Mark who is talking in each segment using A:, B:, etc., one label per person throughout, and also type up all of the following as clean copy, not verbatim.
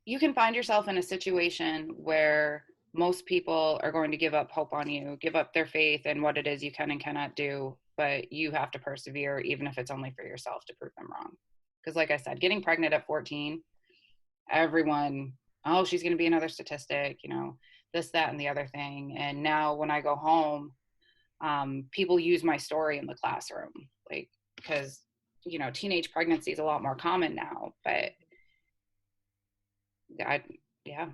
A: you can find yourself in a situation where most people are going to give up hope on you, give up their faith in what it is you can and cannot do, but you have to persevere, even if it's only for yourself, to prove them wrong. Because like I said, getting pregnant at 14, everyone, oh, she's going to be another statistic, this, that, and the other thing. And now when I go home, people use my story in the classroom, like, because, teenage pregnancy is a lot more common now, but yeah,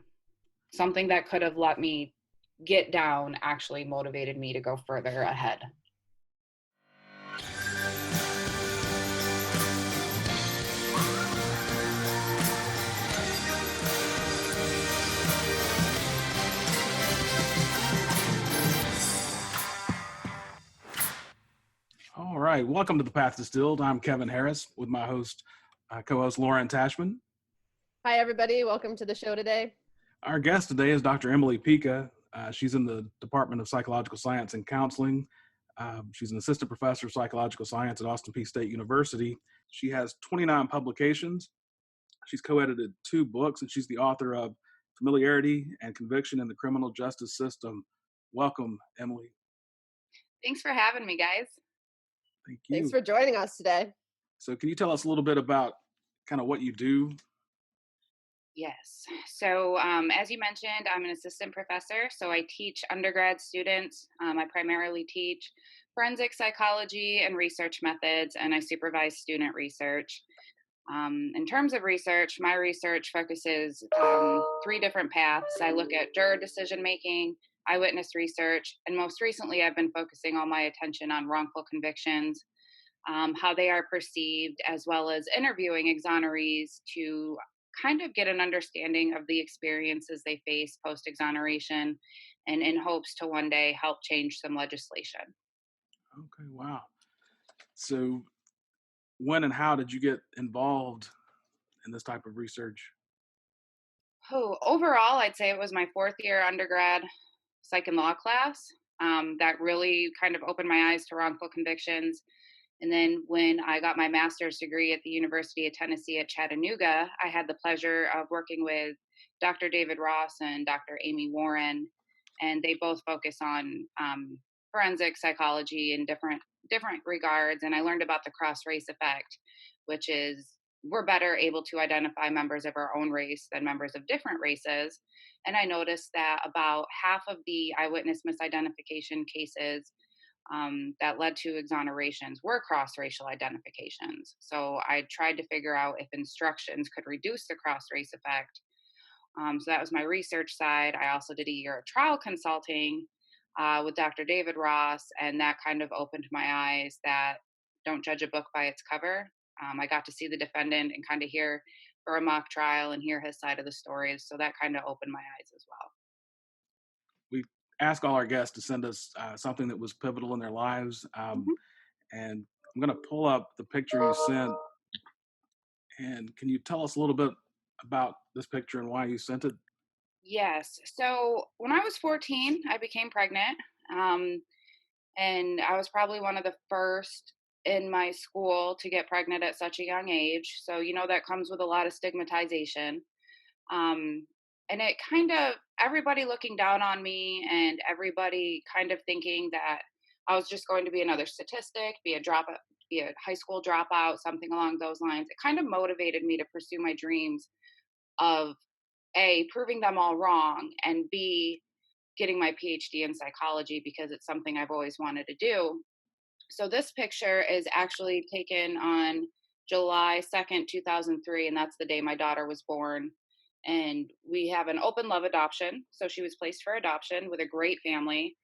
A: something that could have let me get down actually motivated me to go further ahead.
B: All right, welcome to The Path Distilled. I'm Kevin Harris with my co-host Lauren Tashman.
C: Hi, everybody. Welcome to the show today.
B: Our guest today is Dr. Emily Pica. She's in the Department of Psychological Science and Counseling. She's an assistant professor of psychological science at Austin Peay State University. She has 29 publications. She's co-edited 2 books, and she's the author of Familiarity and Conviction in the Criminal Justice System. Welcome, Emily.
A: Thanks for having me, guys.
B: Thank you.
C: Thanks for joining us today.
B: So can you tell us a little bit about kind of what you do?
A: Yes. So as you mentioned, I'm an assistant professor. So I teach undergrad students. I primarily teach forensic psychology and research methods, and I supervise student research. In terms of research, my research focuses 3 different paths. I look at juror decision-making, eyewitness research, and most recently I've been focusing all my attention on wrongful convictions, how they are perceived, as well as interviewing exonerees to kind of get an understanding of the experiences they face post-exoneration, and in hopes to one day help change some legislation.
B: Okay, wow. So when and how did you get involved in this type of research?
A: Overall, I'd say it was my 4th year undergrad psych and law class that really kind of opened my eyes to wrongful convictions. And then when I got my master's degree at the University of Tennessee at Chattanooga, I had the pleasure of working with Dr. David Ross and Dr. Amy Warren, and they both focus on forensic psychology in different regards. And I learned about the cross-race effect, which is we're better able to identify members of our own race than members of different races. And I noticed that about half of the eyewitness misidentification cases that led to exonerations were cross-racial identifications. So I tried to figure out if instructions could reduce the cross-race effect. So that was my research side. I also did a year of trial consulting with Dr. David Ross, and that kind of opened my eyes that don't judge a book by its cover. I got to see the defendant and kind of hear for a mock trial and hear his side of the story. So that kind of opened my eyes as well.
B: We ask all our guests to send us something that was pivotal in their lives. And I'm going to pull up the picture you sent. And can you tell us a little bit about this picture and why you sent it?
A: Yes. So when I was 14, I became pregnant. And I was probably one of the first in my school to get pregnant at such a young age. So, that comes with a lot of stigmatization. And it kind of, everybody looking down on me and everybody kind of thinking that I was just going to be another statistic, be a high school dropout, something along those lines. It kind of motivated me to pursue my dreams of A, proving them all wrong, and B, getting my PhD in psychology because it's something I've always wanted to do. So this picture is actually taken on July 2nd, 2003, and that's the day my daughter was born. And we have an open love adoption. So she was placed for adoption with a great family.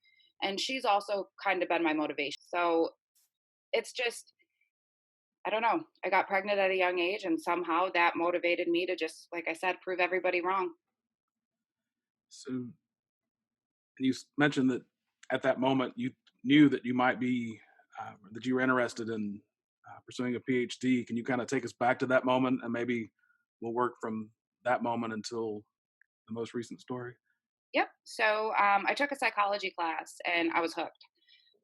A: And she's also kind of been my motivation. So it's just, I don't know. I got pregnant at a young age, and somehow that motivated me to just, like I said, prove everybody wrong.
B: So you mentioned that at that moment you knew that you might be, that you were interested in pursuing a PhD. Can you kind of take us back to that moment, and maybe we'll work from that moment until the most recent story?
A: Yep. So I took a psychology class and I was hooked.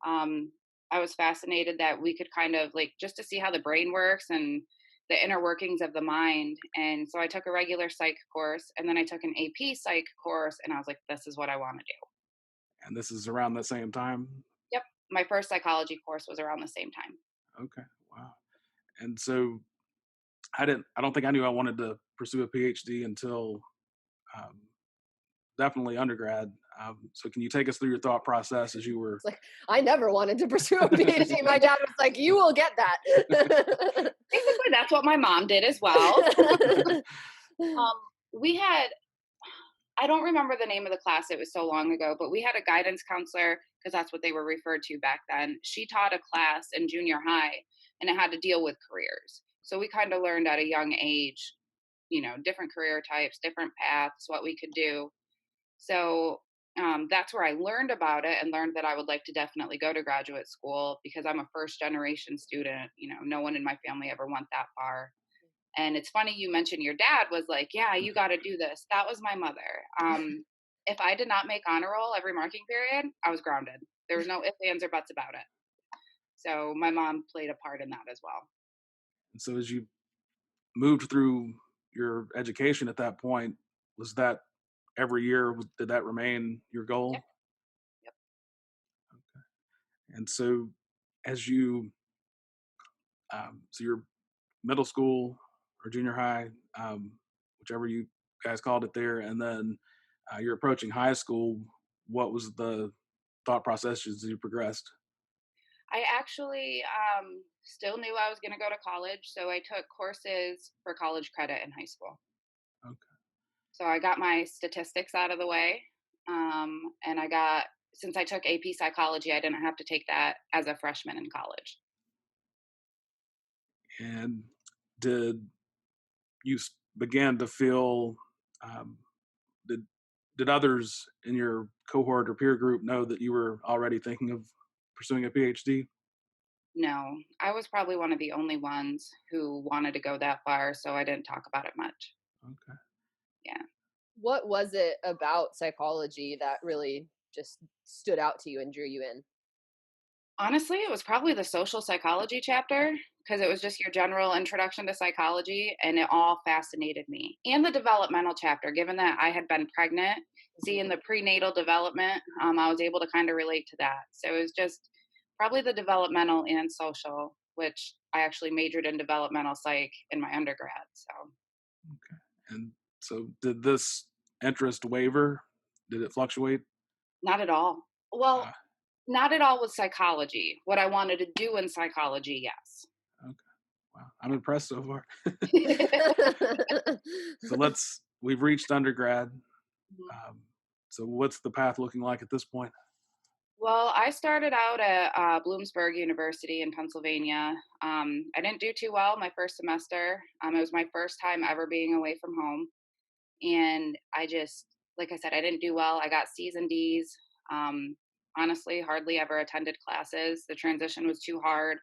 A: I was fascinated that we could kind of just to see how the brain works and the inner workings of the mind. And so I took a regular psych course, and then I took an AP psych course, and I was like, this is what I want to do.
B: And this is around the same time?
A: Yep. My first psychology course was around the same time.
B: Okay, wow. And so I don't think I knew I wanted to pursue a PhD until um, definitely undergrad. So can you take us through your thought process as you were?
C: It's like, I never wanted to pursue a PhD. My dad was like, you will get that.
A: Basically, that's what my mom did as well. We had, I don't remember the name of the class, it was so long ago, but we had a guidance counselor, because that's what they were referred to back then. She taught a class in junior high, and it had to deal with careers. So we kind of learned at a young age, different career types, different paths, what we could do. So that's where I learned about it and learned that I would like to definitely go to graduate school, because I'm a first generation student. No one in my family ever went that far. And it's funny you mentioned your dad was like, yeah, you got to do this. That was my mother. If I did not make honor roll every marking period, I was grounded. There was no ifs, ands, or buts about it. So my mom played a part in that as well.
B: And so as you moved through your education at that point, was that every year, did that remain your goal?
A: Yep. Yep.
B: And so as you, so your middle school or junior high, whichever you guys called it there, and then you're approaching high school, what was the thought process as you progressed?
A: I actually still knew I was going to go to college. So I took courses for college credit in high school.
B: Okay.
A: So I got my statistics out of the way. And since I took AP psychology, I didn't have to take that as a freshman in college.
B: And did you begin to feel, um, did, did others in your cohort or peer group know that you were already thinking of pursuing a PhD?
A: No, I was probably one of the only ones who wanted to go that far, so I didn't talk about it much.
B: Okay.
A: Yeah.
C: What was it about psychology that really just stood out to you and drew you in?
A: Honestly, it was probably the social psychology chapter, because it was just your general introduction to psychology, and it all fascinated me. And the developmental chapter, given that I had been pregnant, seeing the prenatal development, I was able to kind of relate to that. So it was just probably the developmental and social, which I actually majored in developmental psych in my undergrad. So
B: Okay. And so did this interest waver? Did it fluctuate?
A: not at all. Well,
B: Uh,
A: not at all with psychology. What I wanted to do in psychology, yes.
B: okay. Wow. I'm impressed so far. So
C: Mhm.
B: we've reached undergrad. Um, so what's the path looking like at this point?
A: Well, I started out at Bloomsburg University in Pennsylvania. I didn't do too well my first semester. It was my first time ever being away from home. And I just, like I said, I didn't do well. I got C's and D's. Um, Honestly, hardly ever attended classes. The transition was too hard.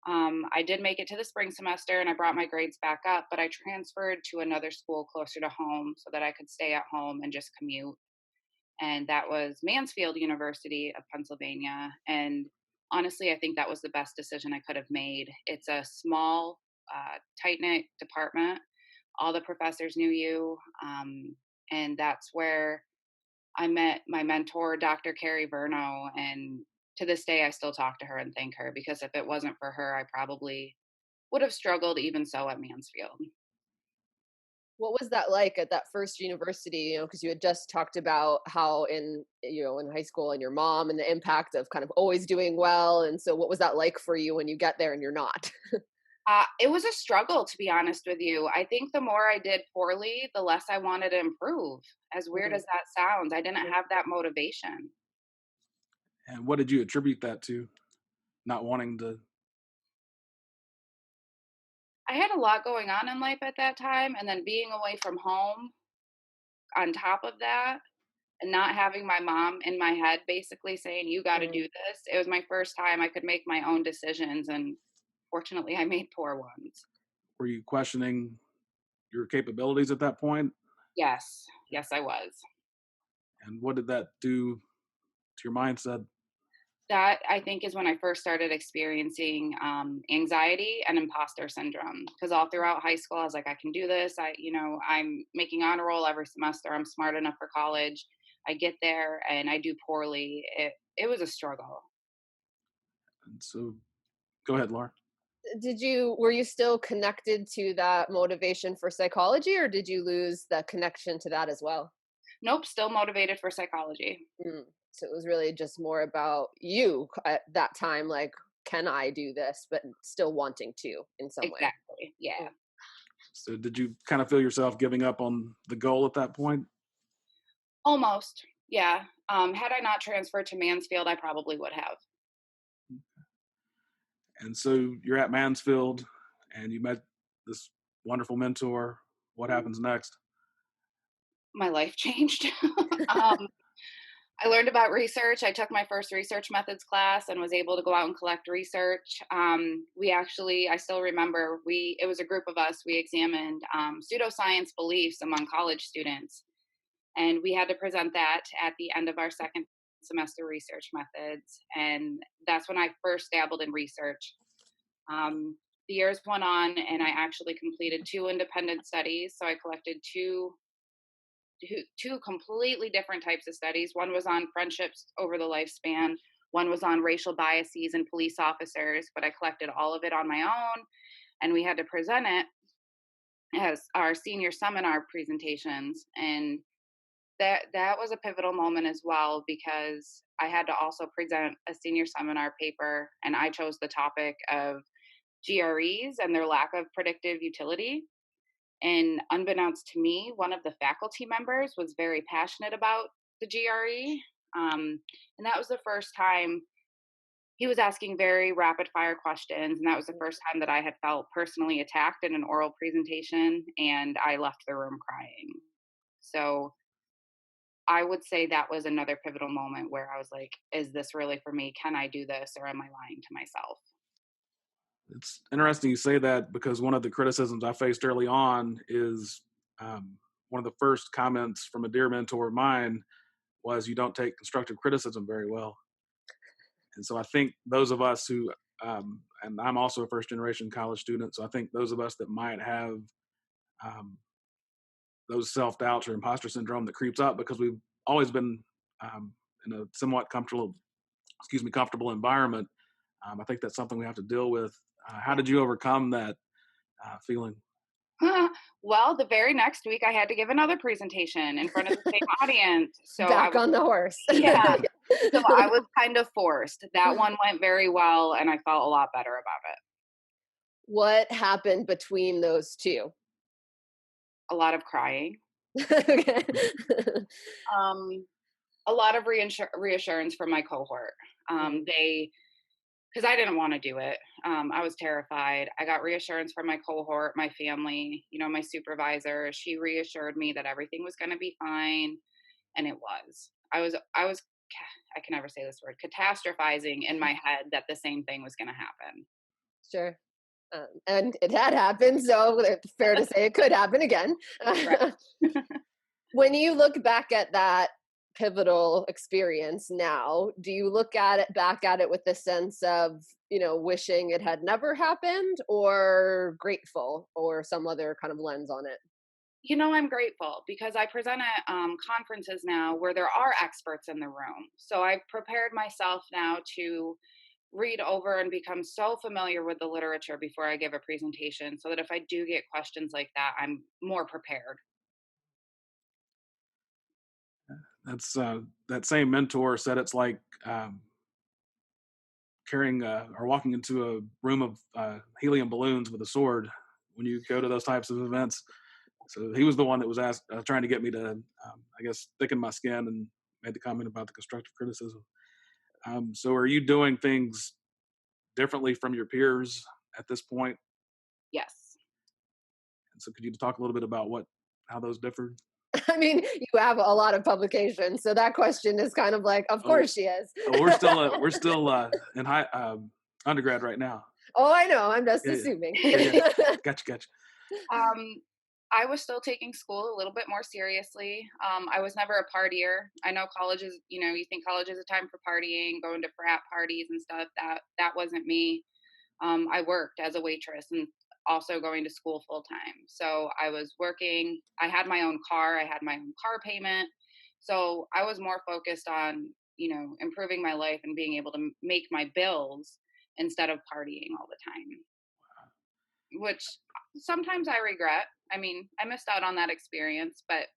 A: I did make it to the spring semester and I brought my grades back up, but I transferred to another school closer to home so that I could stay at home and just commute. And that was Mansfield University of Pennsylvania. And honestly, I think that was the best decision I could have made. It's a small, tight knit department. All the professors knew you. And that's where I met my mentor, Dr. Carrie Verno. And to this day, I still talk to her and thank her, because if it wasn't for her, I probably would have struggled even so at Mansfield.
C: What was that like at that first university? Because you had just talked about how in high school and your mom and the impact of kind of always doing well. And so what was that like for you when you get there and you're not?
A: It was a struggle, to be honest with you. I think the more I did poorly, the less I wanted to improve. As weird
C: Mhm.
A: as that sounds, I didn't have that motivation.
B: And what did you attribute that to? Not wanting to.
A: I had a lot going on in life at that time, and then being away from home on top of that, and not having my mom in my head basically saying, you got to
C: Mm.
A: do this. It was my first time I could make my own decisions, and fortunately, I made poor ones.
B: Were you questioning your capabilities at that point?
A: Yes, yes, I was.
B: And what did that do to your mindset?
A: that I think is when I first started experiencing anxiety and imposter syndrome. Because all throughout high school, I was like, I can do this. I'm making honor roll every semester. I'm smart enough for college. I get there and I do poorly. It was a struggle.
B: And so, go ahead, Laura.
C: Were you still connected to that motivation for psychology, or did you lose the connection to that as well?
A: Nope, still motivated for psychology.
C: Mm. So it was really just more about you at that time, like, can I do this, but still wanting to in some way.
A: Exactly. Yeah.
C: Mm.
B: So, did you kind of feel yourself giving up on the goal at that point?
A: Almost. Yeah. Had I not transferred to Mansfield, I probably would have.
B: And so, you're at Mansfield, and you met this wonderful mentor. What happens next?
A: My life changed. um, I learned about research. I took my first research methods class and was able to go out and collect research. I still remember, it was a group of us. We examined pseudoscience beliefs among college students. And we had to present that at the end of our second semester research methods. And that's when I first dabbled in research. The years went on, and I actually completed 2 independent studies. So I collected two completely different types of studies. One was on friendships over the lifespan. One was on racial biases in police officers, but I collected all of it on my own, and we had to present it as our senior seminar presentations. And that was a pivotal moment as well, because I had to also present a senior seminar paper, and I chose the topic of GREs and their lack of predictive utility. And unbeknownst to me, one of the faculty members was very passionate about the GRE. And that was the first time he was asking very rapid fire questions. And that was the first time that I had felt personally attacked in an oral presentation, and I left the room crying. So I would say that was another pivotal moment where I was like, is this really for me? Can I do this, or am I lying to myself?
B: It's interesting you say that, because one of the criticisms I faced early on is one of the first comments from a dear mentor of mine was, you don't take constructive criticism very well. And so I think those of us who, and I'm also a first generation college student, so I think those of us that might have those self-doubts or imposter syndrome that creeps up because we've always been in a somewhat comfortable environment, I think that's something we have to deal with. How did you overcome that feeling?
A: Well, the very next week I had to give another presentation in front of the same audience. So
C: Back on the horse.
A: yeah. So I was kind of forced. That one went very well, and I felt a lot better about it.
C: What happened between those two?
A: A lot of crying.
C: Okay.
A: A lot of reassurance from my cohort. Because I didn't want to do it. I was terrified. I got reassurance from my cohort, my family, my supervisor. She reassured me that everything was going to be fine, and it was. I can never say this word, catastrophizing in my head that the same thing was going to happen.
C: Sure. And it had happened, so it's fair to say it could happen again.
A: Right.
C: When you look back at that pivotal experience now, do you look back at it with the sense of, wishing it had never happened, or grateful, or some other kind of lens on it?
A: I'm grateful, because I present at conferences now where there are experts in the room. So I've prepared myself now to read over and become so familiar with the literature before I give a presentation, so that if I do get questions like that, I'm more prepared.
B: That's that same mentor said it's like carrying or walking into a room of helium balloons with a sword when you go to those types of events. So he was the one that was trying to get me to, I guess, thicken my skin, and made the comment about the constructive criticism. So are you doing things differently from your peers at this point?
A: Yes.
B: And so could you talk a little bit about how those differed?
C: I mean, you have a lot of publications, so that question is kind of like, of course she is.
B: We're still in high undergrad right now.
C: Oh, I know. I'm just assuming.
B: Yeah. Gotcha.
A: I was still taking school a little bit more seriously. I was never a partier. I know college is, you think college is a time for partying, going to frat parties and stuff. That wasn't me. I worked as a waitress and also going to school full time. So I was working. I had my own car. I had my own car payment. So I was more focused on, improving my life and being able to make my bills instead of partying all the time, which sometimes I regret. I mean, I missed out on that experience, but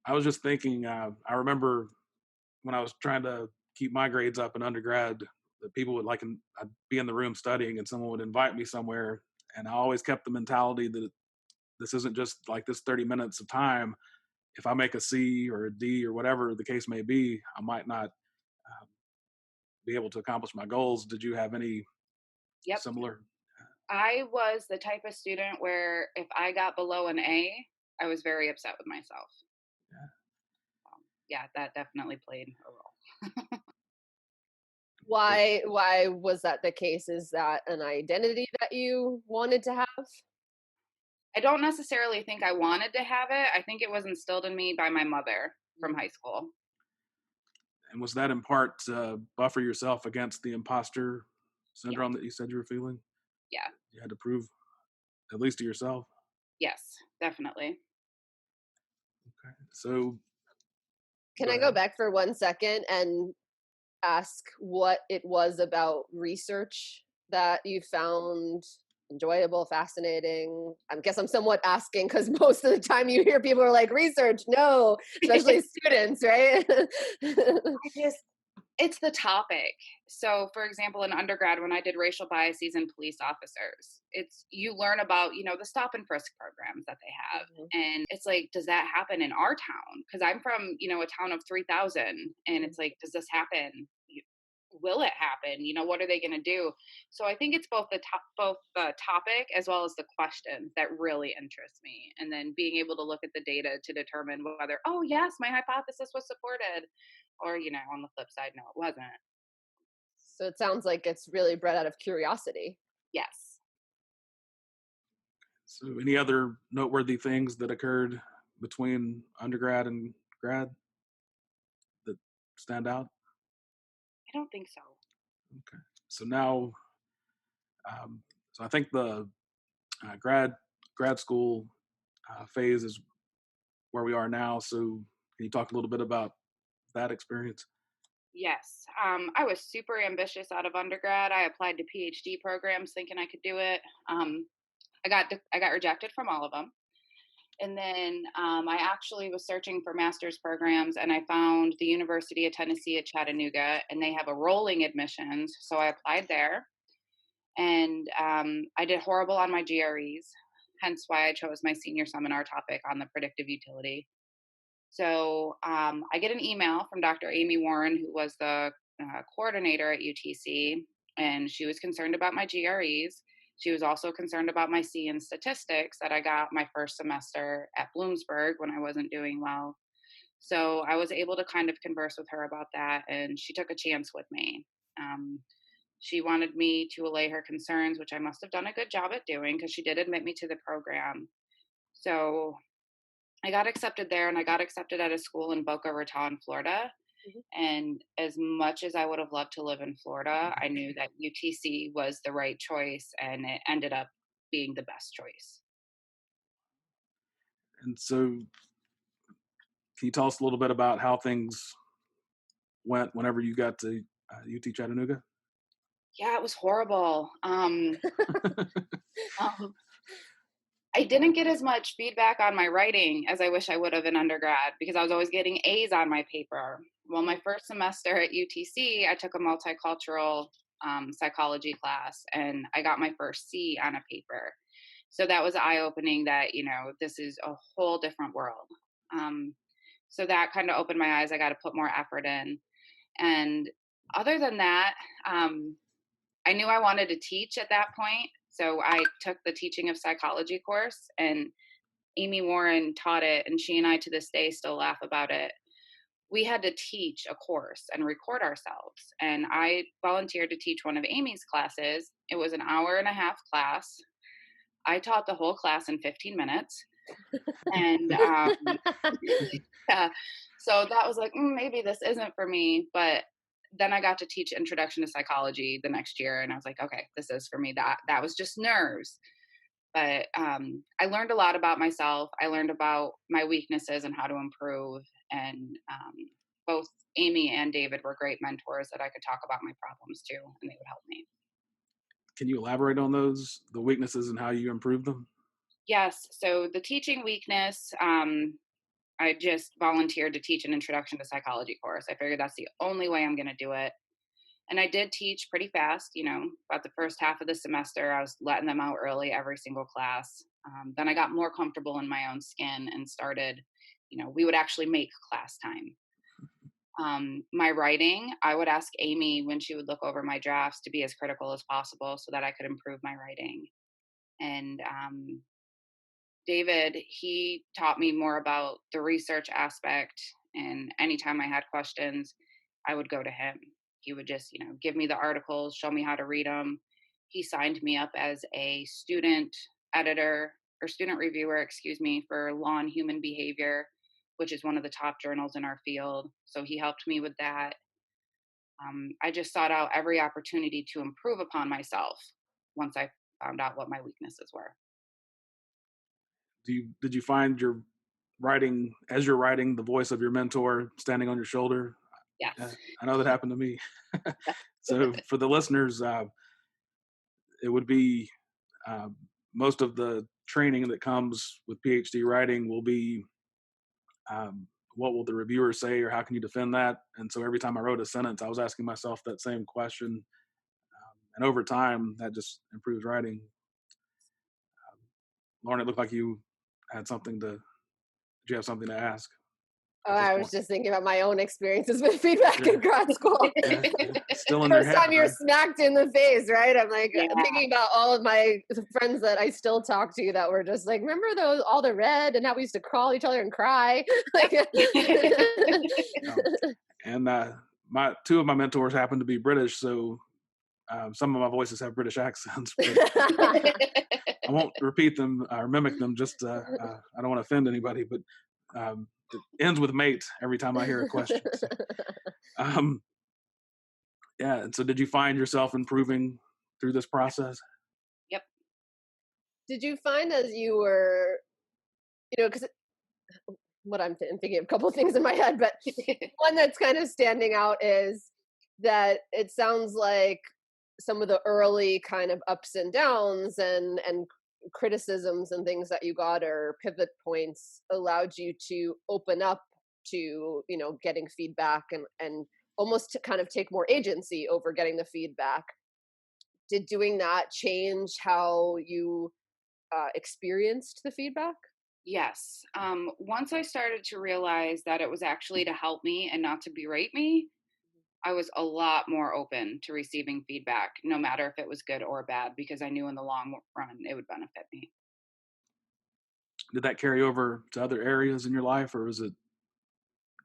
B: I was just thinking, I remember when I was trying to keep my grades up in undergrad, that people would I'd be in the room studying and someone would invite me somewhere. And I always kept the mentality that this isn't just like this 30 minutes of time. If I make a C or a D or whatever the case may be, I might not uh, be able to accomplish my goals. Did you have any
A: yep.
B: similar?
A: I was the type of student where if I got below an A, I was very upset with myself.
B: Yeah.
A: Yeah, that definitely played a role.
C: Why was that the case? Is that an identity that you wanted to have?
A: I don't necessarily think I wanted to have it. I think it was instilled in me by my mother from high school.
B: And was that in part to buffer yourself against the imposter
A: Yeah.
B: syndrome that you said you were feeling?
A: Yeah.
B: You had to prove, at least to yourself.
A: Yes, definitely.
B: Okay. So,
C: Can
B: go
C: I go
B: ahead.
C: back for 1 second and ask what it was about research that you found enjoyable, fascinating? I guess I'm somewhat asking because most of the time you hear people are like, research, no, especially students, right?
A: It's the topic. So, for example, in undergrad, when I did racial biases in police officers, you learn about, the stop and frisk programs that they have.
C: Mhm.
A: And it's like, does that happen in our town? Because I'm from, a town of 3,000. And it's like, does this happen? Will it happen? What are they going to do? So I think it's both both the topic as well as the questions that really interest me. And then being able to look at the data to determine whether, oh, yes, my hypothesis was supported. Or, on the flip side, no, it wasn't.
C: So it sounds like it's really bred out of curiosity.
A: Yes.
B: So, any other noteworthy things that occurred between undergrad and grad that stand out?
A: I don't think so.
B: Okay. So now, so I think the grad school phase is where we are now. So, can you talk a little bit about that experience?
A: Yes. I was super ambitious out of undergrad. I applied to PhD programs thinking I could do it. I got rejected from all of them. And then I actually was searching for master's programs and I found the University of Tennessee at Chattanooga, and they have a rolling admissions. So I applied there, and I did horrible on my GREs, hence why I chose my senior seminar topic on the predictive utility. So I get an email from Dr. Amy Warren, who was the coordinator at UTC, and she was concerned about my GREs. She was also concerned about my C in statistics that I got my first semester at Bloomsburg when I wasn't doing well. So I was able to kind of converse with her about that, and she took a chance with me. Um, she wanted me to allay her concerns, which I must have done a good job at doing because she did admit me to the program. So I got accepted there, and I got accepted at a school in Boca Raton, Florida.
C: Mhm.
A: And as much as I would have loved to live in Florida, I knew that UTC was the right choice, and it ended up being the best choice.
B: And so, can you tell us a little bit about how things went whenever you got to UT Chattanooga?
A: Yeah, it was horrible. Um, I didn't get as much feedback on my writing as I wish I would have in undergrad because I was always getting A's on my paper. Well, my first semester at UTC, I took a multicultural psychology class, and I got my first C on a paper. So that was eye opening that, this is a whole different world. Um, so that kind of opened my eyes. I got to put more effort in. And other than that, I knew I wanted to teach at that point. So I took the teaching of psychology course, and Amy Warren taught it, and she and I to this day still laugh about it. We had to teach a course and record ourselves. And I volunteered to teach one of Amy's classes. It was an hour and a half class. I taught the whole class in 15 minutes. And yeah, so that was like, maybe this isn't for me. But then I got to teach introduction to psychology the next year, and I was like, okay, this is for me. That was just nerves. But I learned a lot about myself. I learned about my weaknesses and how to improve. And both Amy and David were great mentors that I could talk about my problems to, and they would help me.
B: Can you elaborate on those, the weaknesses and how you improve them?
A: Yes. So the teaching weakness, I just volunteered to teach an introduction to psychology course. I figured that's the only way I'm going to do it. And I did teach pretty fast, about the first half of the semester. I was letting them out early every single class. Then I got more comfortable in my own skin and started, we would actually make class time. My writing, I would ask Amy when she would look over my drafts to be as critical as possible so that I could improve my writing. And David, he taught me more about the research aspect. And anytime I had questions, I would go to him. He would just, give me the articles, show me how to read them. He signed me up as a student editor or student reviewer, excuse me, for Law and Human Behavior, which is one of the top journals in our field. So he helped me with that. I just sought out every opportunity to improve upon myself once I found out what my weaknesses were.
B: Did you find your writing, as you're writing, the voice of your mentor standing on your shoulder?
A: Yes.
B: I know that happened to me. So for the listeners, it would be most of the training that comes with PhD writing will be what will the reviewer say, or how can you defend that? And so every time I wrote a sentence, I was asking myself that same question. And over time, that just improves writing. Lauren, it looked like you had something to, did you have something to ask
C: Oh,
B: at this
C: I was
B: point?
C: just thinking about my own experiences with feedback
B: Yeah.
C: in grad school.
B: Yeah. Still in your
C: First
B: head,
C: time you're
B: right?
C: smacked in the face, right? I'm like
A: Yeah.
C: thinking about all of my friends that I still talk to that were just like, remember those all the red and how we used to crawl each other and cry. Like,
B: And two of my mentors happen to be British, so some of my voices have British accents, but I won't repeat them or mimic them. Just I don't want to offend anybody, but it ends with mate every time I hear a question. So, yeah. And so, did you find yourself improving through this process?
A: Yep.
C: Did you find as you were, because what I'm thinking of a couple of things in my head, but one that's kind of standing out is that it sounds like some of the early kind of ups and downs and criticisms and things that you got or pivot points allowed you to open up to getting feedback and almost to kind of take more agency over getting the feedback. Did doing that change how you experienced the feedback?
A: Yes. Once I started to realize that it was actually to help me and not to berate me, I was a lot more open to receiving feedback, no matter if it was good or bad, because I knew in the long run it would benefit me.
B: Did that carry over to other areas in your life, or was it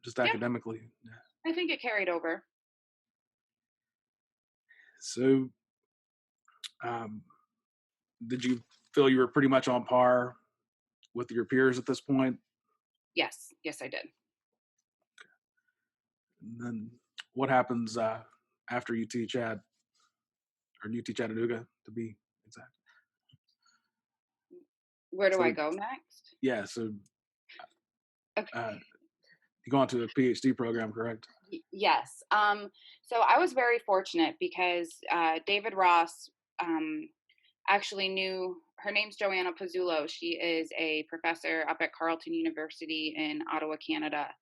B: just
A: Yeah,
B: academically? Yeah.
A: I think it carried over.
B: So, um, did you feel you were pretty much on par with your peers at this point?
A: Yes. Yes, I did.
B: And then what happens after you teach Chattanooga to be exact?
A: Where do I
B: So
A: go next?
B: yeah, so
A: Okay.
B: you go on to a PhD program, correct?
A: Yes. So I was very fortunate because David Ross actually knew, her name's Joanna Pizzulo. She is a professor up at Carleton University in Ottawa, Canada.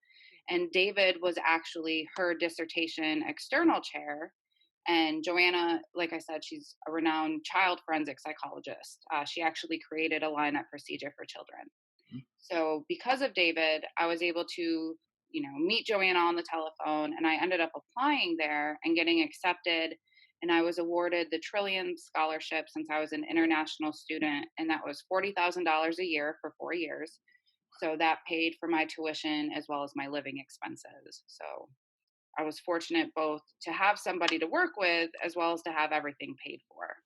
A: And David was actually her dissertation external chair. And Joanna, like I said, she's a renowned child forensic psychologist. She actually created a lineup procedure for children.
B: Mhm.
A: So because of David, I was able to, meet Joanna on the telephone, and I ended up applying there and getting accepted. And I was awarded the Trillium Scholarship since I was an international student, and that was $40,000 a year for 4 years. So that paid for my tuition as well as my living expenses. So I was fortunate both to have somebody to work with as well as to have everything paid for.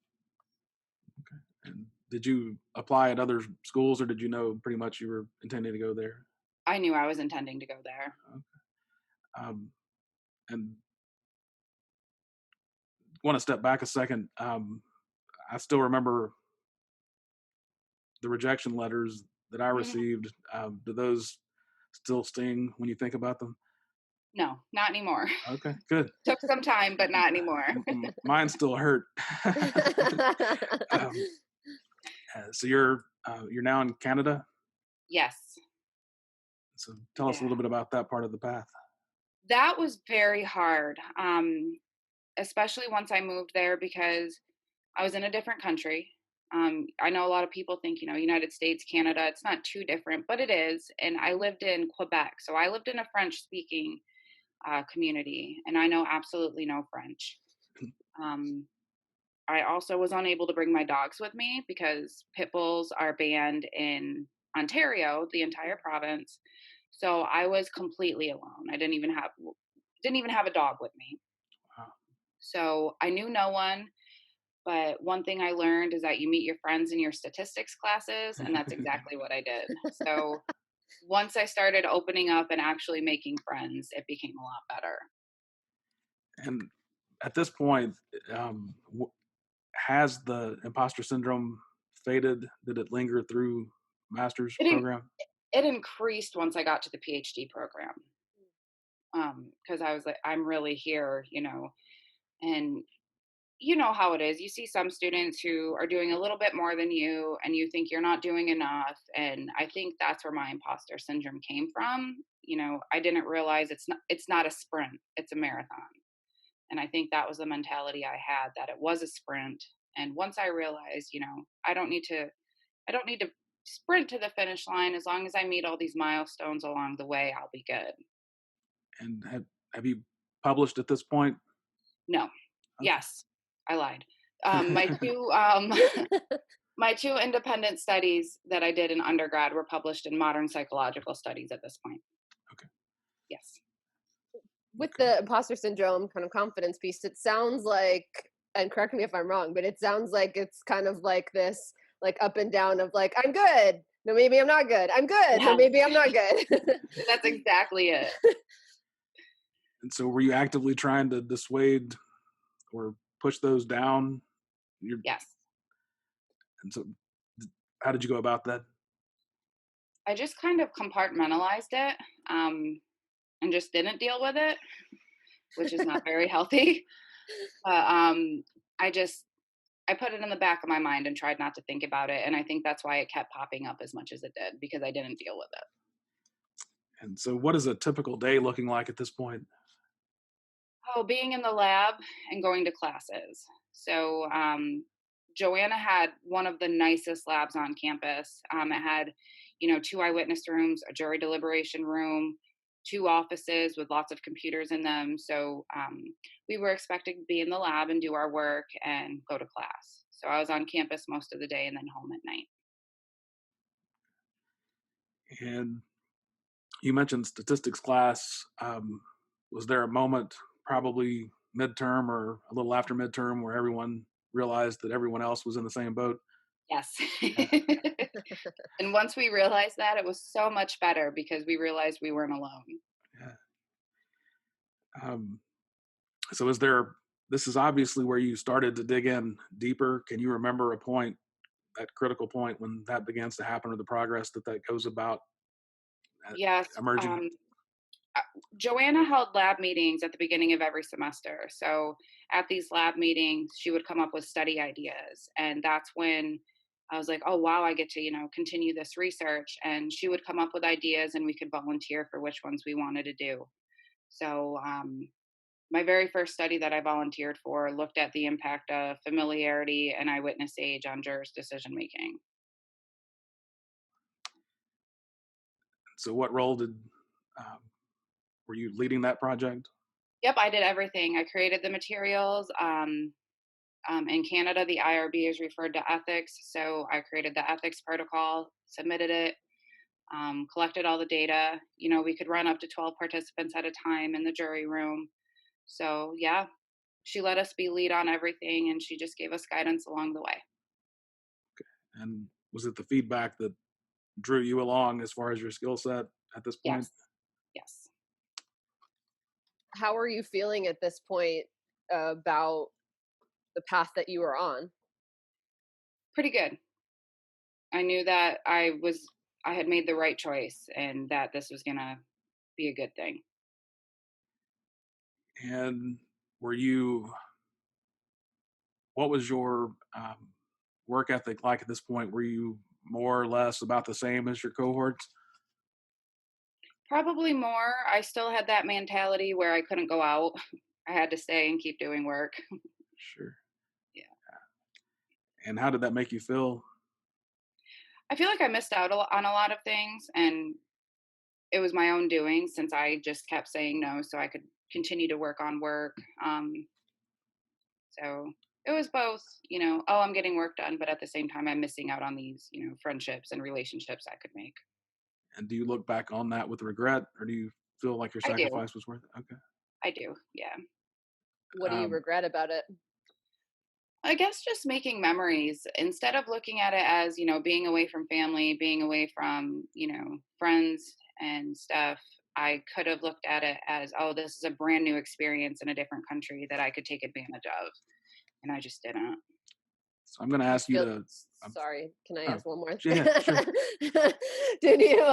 B: And Did you apply at other schools, or did you know pretty much you were intending to go there?
A: I knew I was intending to go there.
B: Um, and want to step back a second. I still remember the rejection letters that I
A: Mhm.
B: received. Do those still sting when you think about them?
A: No, not anymore.
B: Okay, good.
A: Took some time, but not anymore.
B: Mine still hurt. um, so you're now in Canada.
A: Yes.
B: So tell us a
A: Yeah.
B: little bit about that part of the path.
A: That was very hard, especially once I moved there because I was in a different country. I know a lot of people think, United States, Canada, it's not too different, but it is. And I lived in Quebec. So I lived in a French speaking community, and I know absolutely no French. Um, I also was unable to bring my dogs with me because pit bulls are banned in Ontario, the entire province. So I was completely alone. I didn't even have a dog with me.
B: Wow.
A: So I knew no one, but one thing I learned is that you meet your friends in your statistics classes, and that's exactly what I did. So once I started opening up and actually making friends, it became a lot better.
B: And at this point, um, has the imposter syndrome faded? Did it linger through master's
A: It in,
B: program?
A: it increased once I got to the PhD program. Because I was like, I'm really here, and you know how it is. You see some students who are doing a little bit more than you, and you think you're not doing enough. And I think that's where my imposter syndrome came from. I didn't realize it's not a sprint, it's a marathon. And I think that was the mentality I had, that it was a sprint. And once I realized, I don't need to sprint to the finish line. As long as I meet all these milestones along the way, I'll be good.
B: And have you published at this point?
A: No.
B: Okay.
A: Yes, I lied. My two my two independent studies that I did in undergrad were published in Modern Psychological Studies at this point.
B: Okay.
A: Yes.
C: With
B: Okay.
C: the imposter syndrome kind of confidence piece, it sounds like, and correct me if I'm wrong, but it sounds like it's kind of like this, like up and down of like, I'm good. No, maybe I'm not good. I'm good. No,
A: Yes,
C: maybe I'm not good.
A: that's exactly it.
B: And so, were you actively trying to dissuade or push those down? You're,
A: Yes.
B: and so, how did you go about that?
A: I just kind of compartmentalized it, and just didn't deal with it, which is not very healthy. But I put it in the back of my mind and tried not to think about it. And I think that's why it kept popping up as much as it did, because I didn't deal with it.
B: And so, what is a typical day looking like at this point?
A: Oh, being in the lab and going to classes. So Joanna had one of the nicest labs on campus. It had, two eyewitness rooms, a jury deliberation room, two offices with lots of computers in them. So we were expected to be in the lab and do our work and go to class. So I was on campus most of the day and then home at night.
B: And you mentioned statistics class. Was there a moment, probably midterm or a little after midterm, where everyone realized that everyone else was in the same boat?
A: Yes.
B: Yeah.
A: And once we realized that, it was so much better because we realized we weren't alone.
B: Yeah. Um, so, this is obviously where you started to dig in deeper. Can you remember a point, that critical point, when that begins to happen, or the progress that goes about
A: Yes.
B: emerging?
A: Uh, Joanna held lab meetings at the beginning of every semester. So at these lab meetings, she would come up with study ideas. And that's when I was like, oh, wow, I get to, continue this research. And she would come up with ideas and we could volunteer for which ones we wanted to do. So my very first study that I volunteered for looked at the impact of familiarity and eyewitness age on jurors' decision making.
B: So, what role um, were you leading that project?
A: Yep, I did everything. I created the materials. In Canada, the IRB is referred to ethics. So I created the ethics protocol, submitted it, collected all the data. We could run up to 12 participants at a time in the jury room. So, yeah, she let us be lead on everything and she just gave us guidance along the way.
B: And was it the feedback that drew you along as far as your skill set at this point?
A: Yes. Yes.
C: How are you feeling at this point about the path that you were on?
A: Pretty good. I knew that I had made the right choice and that this was gonna be a good thing.
B: And were you, what was your work ethic like at this point? Were you more or less about the same as your cohorts?
A: Probably more. I still had that mentality where I couldn't go out. I had to stay and keep doing work.
B: Sure.
A: Yeah.
B: And how did that make you feel?
A: I feel like I missed out on a lot of things, and it was my own doing since I just kept saying no so I could continue to work on work. So it was both, oh, I'm getting work done, but at the same time, I'm missing out on these, friendships and relationships I could make.
B: And do you look back on that with regret, or do you feel like your
A: I do.
B: sacrifice was worth it? Okay.
A: I do. Yeah.
C: What do you
B: Um,
C: regret about it?
A: I guess just making memories instead of looking at it as, being away from family, being away from, friends and stuff. I could have looked at it as, oh, this is a brand new experience in a different country that I could take advantage of. And I just didn't.
B: so I'm going to
C: Do you
B: ask you
C: feel
B: to.
C: sorry, can I
B: Oh,
C: ask one more?
B: yeah, sure.
C: Did you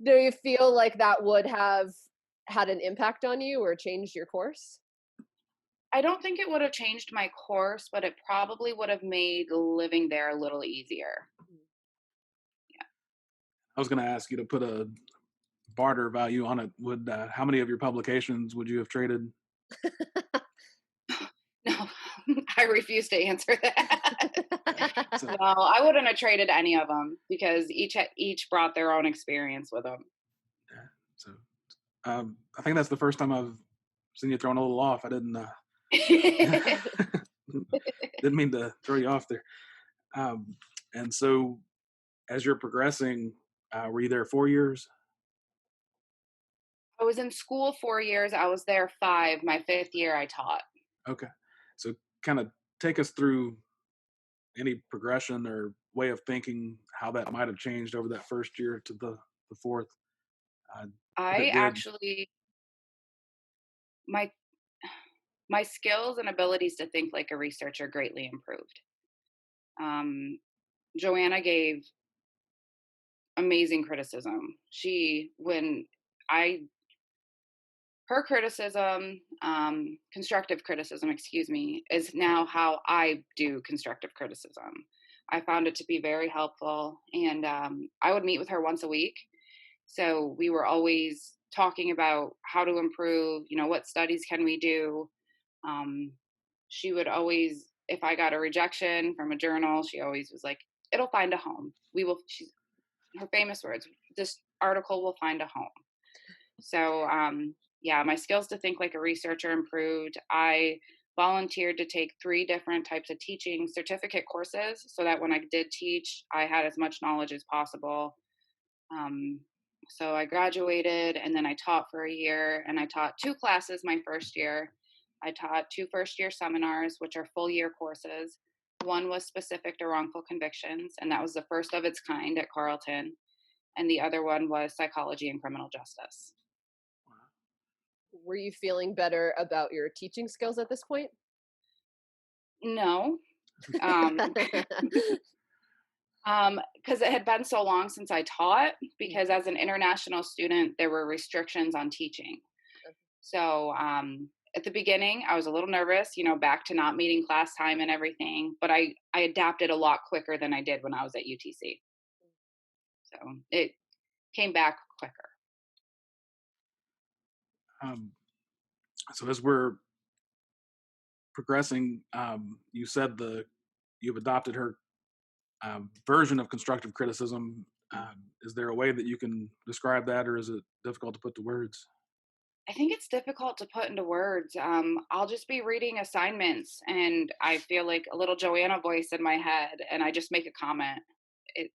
C: do you feel like that would have had an impact on you or changed your course?
A: I don't think it would have changed my course, but it probably would have made living there a little easier.
B: I was going to ask you to put a barter value on it. Would how many of your publications would you have traded?
A: No, I refuse to answer that.
B: So,
A: No, I wouldn't have traded any of them because each brought their own experience with them.
B: so I think that's the first time I've seen you thrown a little off. I didn't didn't mean to throw you off there. And so, as you're progressing, were you there 4 years?
A: I was in school 4 years. I was there 5. My 5th year, I taught.
B: Okay, so kind of take us through any progression or way of thinking, how that might have changed over that first year to the fourth. If
A: I
B: it did,
A: actually my my skills and abilities to think like a researcher greatly improved. Um, Joanna gave amazing criticism. She when I her criticism, constructive criticism, excuse me, is now how I do constructive criticism. I found it to be very helpful, and I would meet with her once a week. So we were always talking about how to improve. What studies can we do? Um, she would always, if I got a rejection from a journal, she always was like, "It'll find a home. We will." She's her famous words. This article will find a home. So, yeah, my skills to think like a researcher improved. I volunteered to take 3 different types of teaching certificate courses so that when I did teach, I had as much knowledge as possible. Um, so I graduated and then I taught for a year and I taught 2 classes my first year. I taught 2 first-year seminars, which are full year courses. One was specific to wrongful convictions, and that was the first of its kind at Carleton. And the other one was psychology and criminal justice.
C: Were you feeling better about your teaching skills at this point?
A: No, because it had been so long since I taught. Because as an international student, there were restrictions on teaching. So at the beginning, I was a little nervous, back to not meeting class time and everything. But I adapted a lot quicker than I did when I was at UTC. So it came back quicker.
B: um, so as we're progressing, you said you've adopted her version of constructive criticism. Is there a way that you can describe that, or is it difficult to put to words?
A: I think it's difficult to put into words. I'll just be reading assignments and I feel like a little Joanna voice in my head and I just make a comment. It,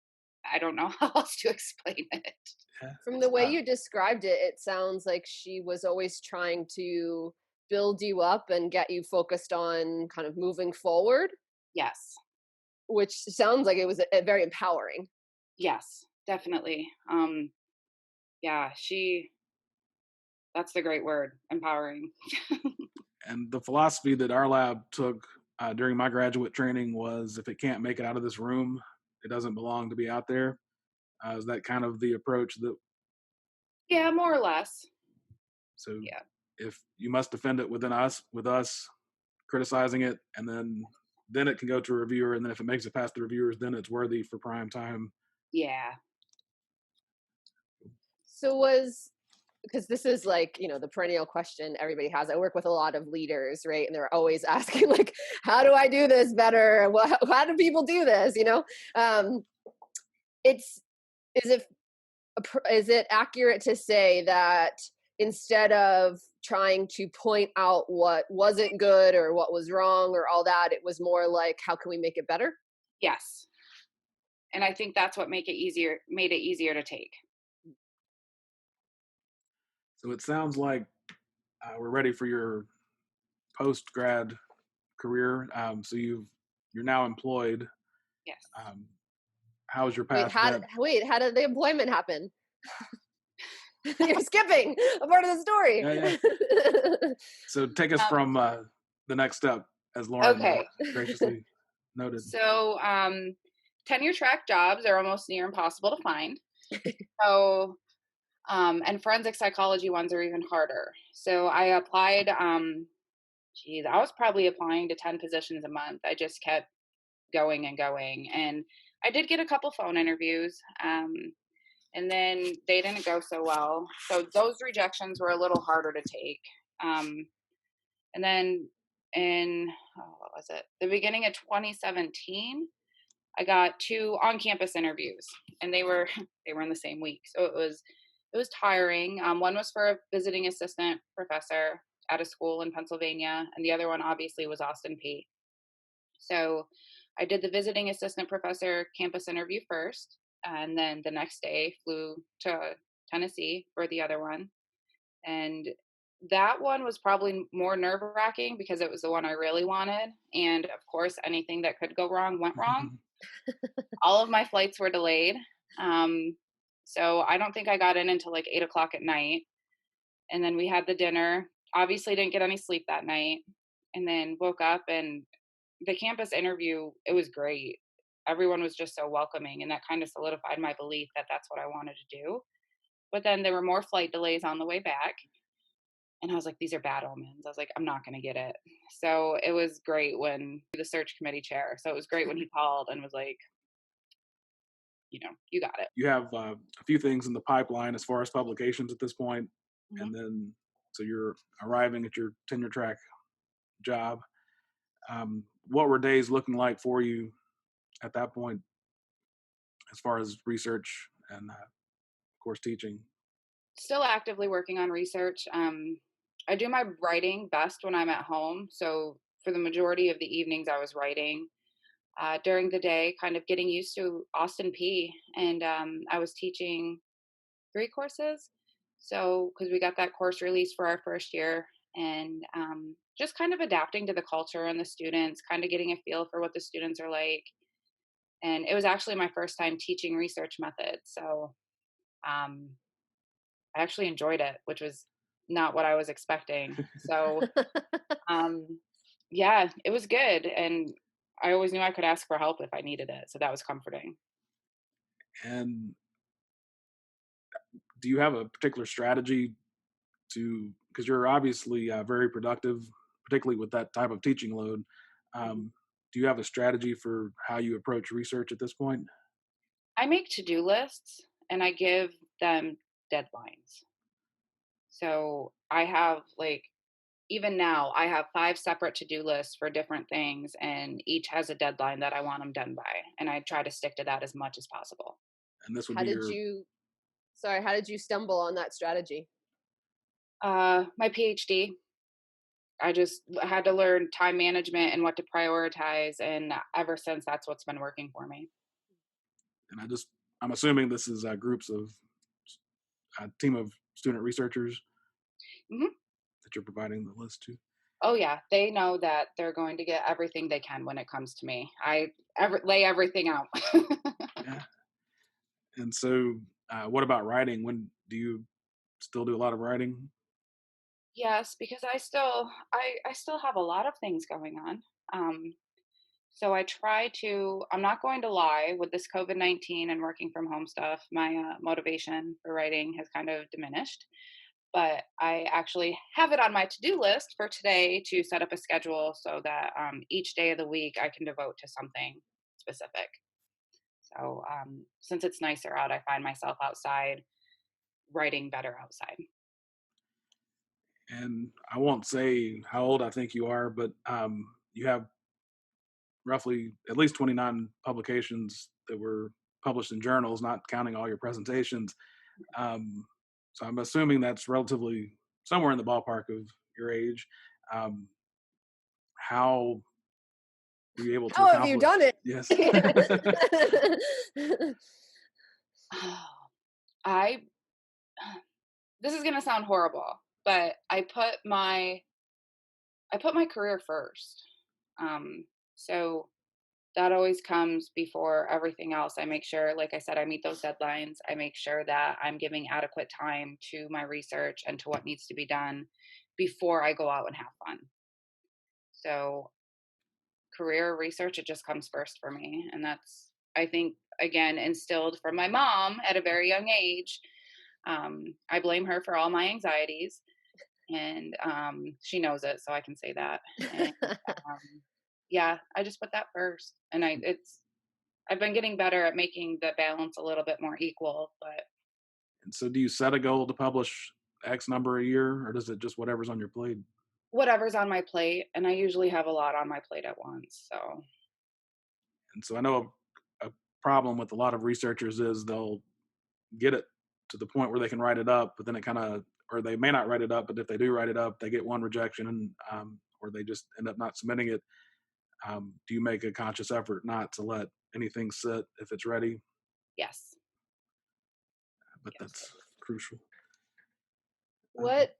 A: I don't know how else to explain it.
B: Yeah.
C: From the way
B: Uh,
C: you described it, it sounds like she was always trying to build you up and get you focused on kind of moving forward.
A: Yes.
C: which sounds like it was very empowering.
A: Yes, definitely. Yeah, that's the great word, empowering.
B: And the philosophy that our lab took during my graduate training was, if it can't make it out of this room, it doesn't belong to be out there. Is that kind of the approach that?
A: Yeah, more or less.
B: So
A: Yeah.
B: if you must defend it with us criticizing it, and then it can go to a reviewer, and then if it makes it past the reviewers, then it's worthy for prime time.
A: Yeah.
C: So because this is like, the perennial question everybody has. I work with a lot of leaders, right? And they're always asking like, how do I do this better? How do people do this? It's, is it, is it accurate to say that instead of trying to point out what wasn't good or what was wrong or all that, it was more like, how can we make it better?
A: Yes. And I think that's what made it easier to take.
B: So it sounds like we're ready for your post grad career. So you're now employed.
A: Yes.
B: How's your
C: Wait,
B: path been?
C: how did the employment happen? You're skipping a part of the story.
B: Yeah. So take us from the next step, as Lauren
A: Okay.
B: graciously noted.
A: So tenure track jobs are almost near impossible to find. So and forensic psychology ones are even harder. So I applied, I was probably applying to 10 positions a month. I just kept going and going. And I did get a couple phone interviews, and then they didn't go so well. So those rejections were a little harder to take. And then in, what was it? The beginning of 2017, I got 2 on-campus interviews, and they were they were in the same week. So it was tiring. One was for a visiting assistant professor at a school in Pennsylvania, and the other one obviously was Austin P. So I did the visiting assistant professor campus interview first, and then the next day flew to Tennessee for the other one. And that one was probably more nerve-wracking because it was the one I really wanted. And of course, anything that could go wrong went wrong. All of my flights were delayed. So I don't think I got in until like 8 o'clock at night. And then we had the dinner. Obviously didn't get any sleep that night. And then woke up, and the campus interview, it was great. Everyone was just so welcoming, and that kind of solidified my belief that that's what I wanted to do. But then there were more flight delays on the way back. And I was like, these are bad omens. I was like, I'm not going to get it. So it was great when the search committee chair. So it was great when he called and was like, you got it.
B: You have a few things in the pipeline as far as publications at this point,
A: Mhm.
B: and then so you're arriving at your tenure track job. What were days looking like for you at that point, as far as research and, of course, teaching?
A: Still actively working on research. I do my writing best when I'm at home. So for the majority of the evenings, I was writing. During the day, kind of getting used to Austin P. And I was teaching 3 courses. So, because we got that course released for our first year, and just kind of adapting to the culture and the students, kind of getting a feel for what the students are like. And it was actually my first time teaching research methods. So, um, I actually enjoyed it, which was not what I was expecting. So, um, yeah, it was good. And I always knew I could ask for help if I needed it. So that was comforting.
B: And do you have a particular strategy because you're obviously very productive, particularly with that type of teaching load. Do you have a strategy for how you approach research at this point?
A: I make to do lists and I give them deadlines. So I have even now, I have 5 separate to do lists for different things, and each has a deadline that I want them done by. And I try to stick to that as much as possible.
B: And this would
C: How
B: be
C: did
B: your
C: you how did you stumble on that strategy?
A: My PhD, I just had to learn time management and what to prioritize. And ever since, that's what's been working for me.
B: and I'm assuming this is groups of a team of student researchers
A: Mhm.
B: that you're providing the list to.
A: Oh yeah, they know that they're going to get everything they can when it comes to me. Lay everything out.
B: Yeah. And so, what about writing? When do you still do a lot of writing?
A: Yes, because I still have a lot of things going on. Um, so I try to. I'm not going to lie. With this COVID-19 and working from home stuff, my motivation for writing has kind of diminished. But I actually have it on my to-do list for today to set up a schedule so that each day of the week I can devote to something specific. So since it's nicer out, I find myself outside writing better outside.
B: And I won't say how old I think you are, but you have roughly at least 29 publications that were published in journals, not counting all your presentations. Um, so I'm assuming that's relatively somewhere in the ballpark of your age. Um, how were you able to
C: How have you
B: accomplish?
C: done it?
B: Yes.
A: Oh, I this is going to sound horrible, but I put my career first. Um, so that always comes before everything else. I make sure, like I said, I meet those deadlines. I make sure that I'm giving adequate time to my research and to what needs to be done before I go out and have fun. So career research, it just comes first for me. And that's, I think, again, instilled from my mom at a very young age. I blame her for all my anxieties, and she knows it, so I can say that. And yeah, I just put that first, and I've been getting better at making the balance a little bit more equal, but
B: And so, do you set a goal to publish X number a year, or does it just whatever's on your plate?
A: whatever's on my plate, and I usually have a lot on my plate at once. So
B: And so, I know a problem with a lot of researchers is they'll get it to the point where they can write it up, but then it kind of, or they may not write it up, but if they do write it up, they get one rejection, and or they just end up not submitting it. Do you make a conscious effort not to let anything sit if it's ready?
A: yes,
B: But
A: yes.
B: that's crucial. Um,
C: What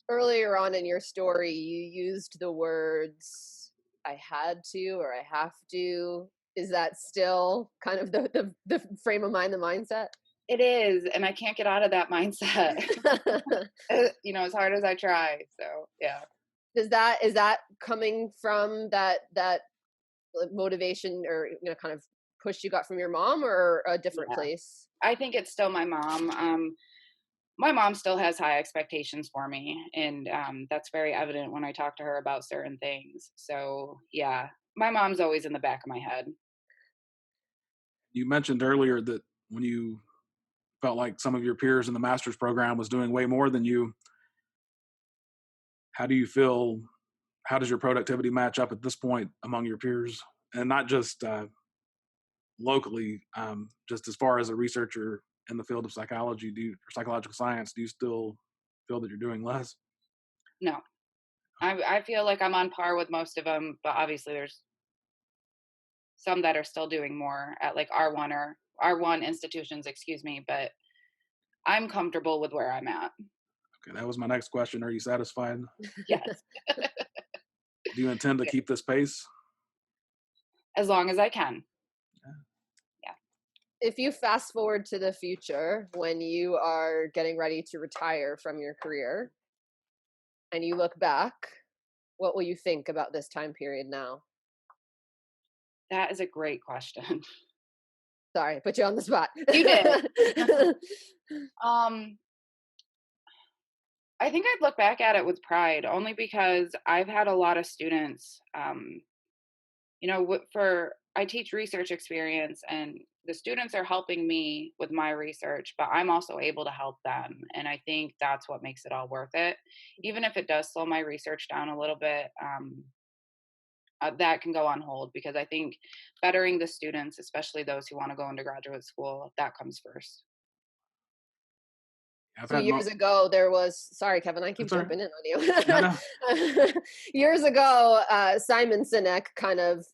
C: earlier on in your story you used the words I had to or I have to. Is that still kind of the frame of mind, the mindset?
A: It is, and I can't get out of that mindset. As hard as I try. So yeah.
C: Is that coming from that like, motivation or kind of push you got from your mom or a different
A: Yeah.
C: place?
A: I think it's still my mom. My mom still has high expectations for me, and that's very evident when I talk to her about certain things. So yeah, my mom's always in the back of my head.
B: you mentioned earlier that when you felt like some of your peers in the master's program was doing way more than you, how do you feel? How does your productivity match up at this point among your peers, and not just locally, just as far as a researcher in the field of psychology, or psychological science, do you still feel that you're doing less?
A: No, I feel like I'm on par with most of them, but obviously there's some that are still doing more at like R1 or R1 institutions, excuse me. But I'm comfortable with where I'm at.
B: Okay, that was my next question. Are you satisfied?
A: Yes,
B: Do you intend to keep this pace?
A: as long as I can. Yeah.
C: If you fast forward to the future when you are getting ready to retire from your career and you look back, what will you think about this time period now?
A: That is a great question.
C: Sorry, put you on the spot.
A: You did. um, I think I'd look back at it with pride, only because I've had a lot of students. For I teach research experience, and the students are helping me with my research, but I'm also able to help them, and I think that's what makes it all worth it. Even if it does slow my research down a little bit, that can go on hold because I think bettering the students, especially those who want to go into graduate school, that comes first.
B: I've
C: So
B: had
C: years ago, there was, sorry, Kevin, I keep
B: That's all right.
C: jumping in
B: No,
C: on
B: no.
C: you. Years ago, Simon Sinek kind of,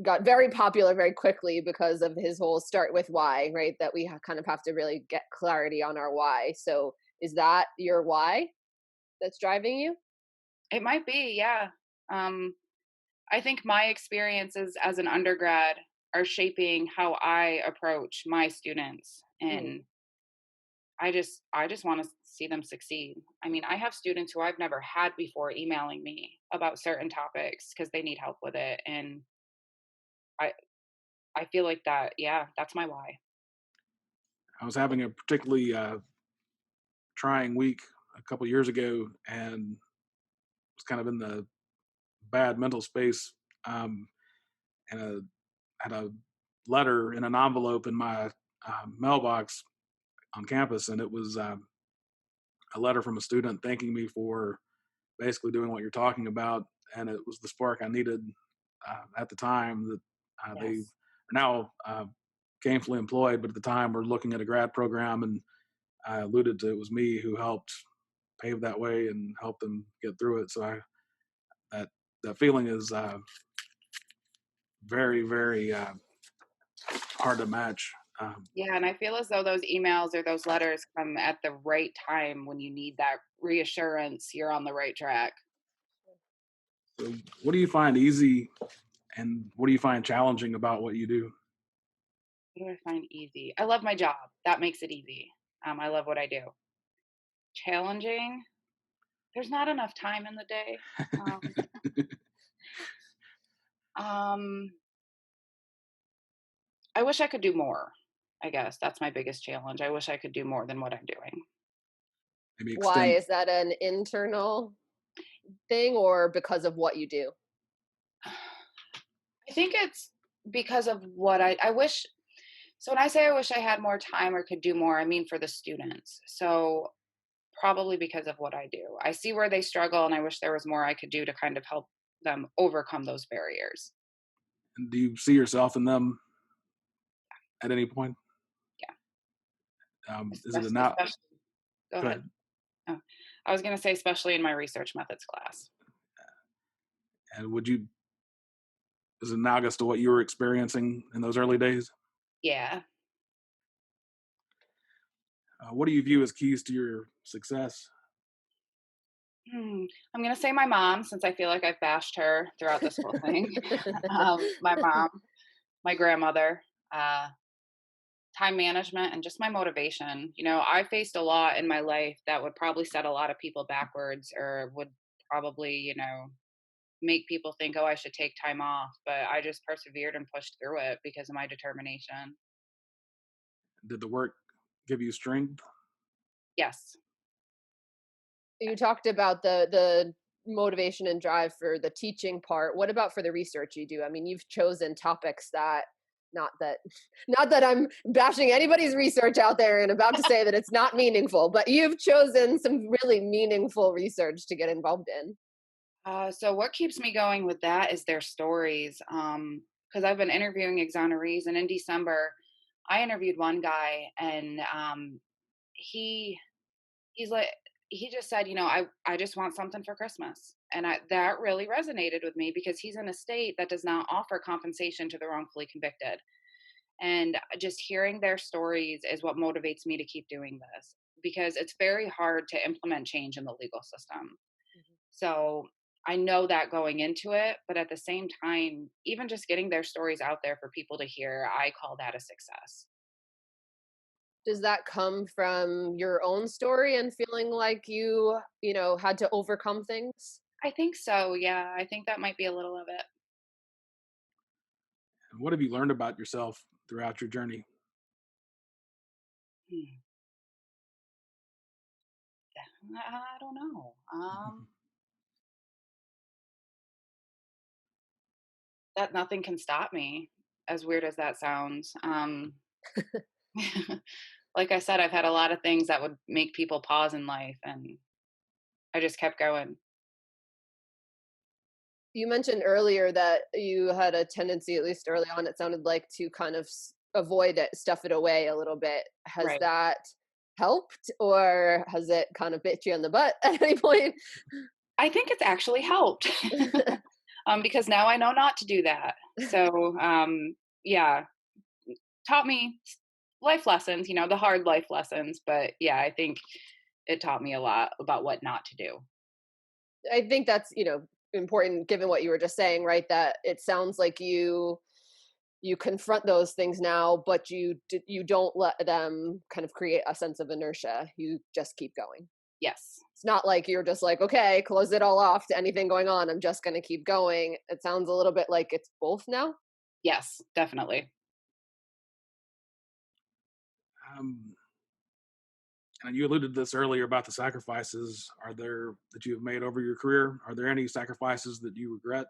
C: got very popular very quickly because of his whole start with why, right? That we kind of have to really get clarity on our why. So is that your why? that's driving you?
A: It might be, yeah. Um, I think my experiences as an undergrad are shaping how I approach my students,
C: Mhm.
A: and I just want to see them succeed. I mean, I have students who I've never had before emailing me about certain topics because they need help with it, and I I feel like that, yeah, that's my why.
B: I was having a particularly trying week a couple years ago, and was kind of in the bad mental space. Um, and had a letter in an envelope in my mailbox on campus, and it was a letter from a student thanking me for basically doing what you're talking about, and it was the spark I needed at the time. That they
A: Yes.
B: are now gainfully employed, but at the time we're looking at a grad program, and I alluded to it was me who helped pave that way and help them get through it. So that that feeling is very very hard to match.
A: Yeah, and I feel as though those emails or those letters come at the right time when you need that reassurance you're on the right track.
B: So what do you find easy, and what do you find challenging about what you do?
A: What do I find easy? I love my job. That makes it easy. I love what I do. Challenging? There's not enough time in the day. Um, um, I wish I could do more. I guess that's my biggest challenge. I wish I could do more than what I'm doing.
B: Maybe
C: Why
B: extend.
C: is that, an internal thing or because of what you do?
A: I think it's because of what I wish. So when I say I wish I had more time or could do more, I mean for the students. So probably because of what I do. I see where they struggle and I wish there was more I could do to kind of help them overcome those barriers.
B: Do you see yourself in them at any point?
A: Yeah.
B: Is it a now?
A: Especially, go
B: Go
A: ahead.
B: ahead.
A: Oh, I was going to say, especially in my research methods class.
B: And would you, is it analogous to what you were experiencing in those early days?
A: Yeah.
B: What do you view as keys to your success?
A: I'm going to say my mom, since I feel like I've bashed her throughout this whole thing. My mom, my grandmother, uh, time management, and just my motivation. You know, I faced a lot in my life that would probably set a lot of people backwards or would probably, make people think, oh, I should take time off. But I just persevered and pushed through it because of my determination.
B: Did the work give you strength?
A: Yes.
C: You talked about the motivation and drive for the teaching part. What about for the research you do? I mean, you've chosen topics that, not that not that I'm bashing anybody's research out there and about to say that it's not meaningful, but you've chosen some really meaningful research to get involved in.
A: So what keeps me going with that is their stories. Because I've been interviewing exonerees, and in December, I interviewed one guy, and he he's like he just said, I just want something for Christmas, and that really resonated with me because he's in a state that does not offer compensation to the wrongfully convicted, and just hearing their stories is what motivates me to keep doing this because it's very hard to implement change in the legal system. So I know that going into it, but at the same time, even just getting their stories out there for people to hear, I call that a success.
C: Does that come from your own story and feeling like you had to overcome things?
A: I think so. Yeah, I think that might be a little of it.
B: And what have you learned about yourself throughout your journey?
A: Hmm. I don't know. That nothing can stop me. As weird as that sounds. Like I said, I've had a lot of things that would make people pause in life, and I just kept going.
C: You mentioned earlier that you had a tendency, at least early on, it sounded like, to kind of avoid it, stuff it away a little bit. Has
A: Right.
C: that helped, or has it kind of bit you in the butt at any point?
A: I think it's actually helped. Because now I know not to do that. So, yeah, taught me life lessons, the hard life lessons. But yeah, I think it taught me a lot about what not to do.
C: I think that's, important given what you were just saying, right? That it sounds like you confront those things now, but you don't let them kind of create a sense of inertia. You just keep going.
A: Yes.
C: It's not like you're just like, okay, close it all off to anything going on. I'm just going to keep going. It sounds a little bit like it's both now.
A: Yes, definitely.
B: Um, and you alluded to this earlier about the sacrifices. Are there that you have made over your career? Are there any sacrifices that you regret?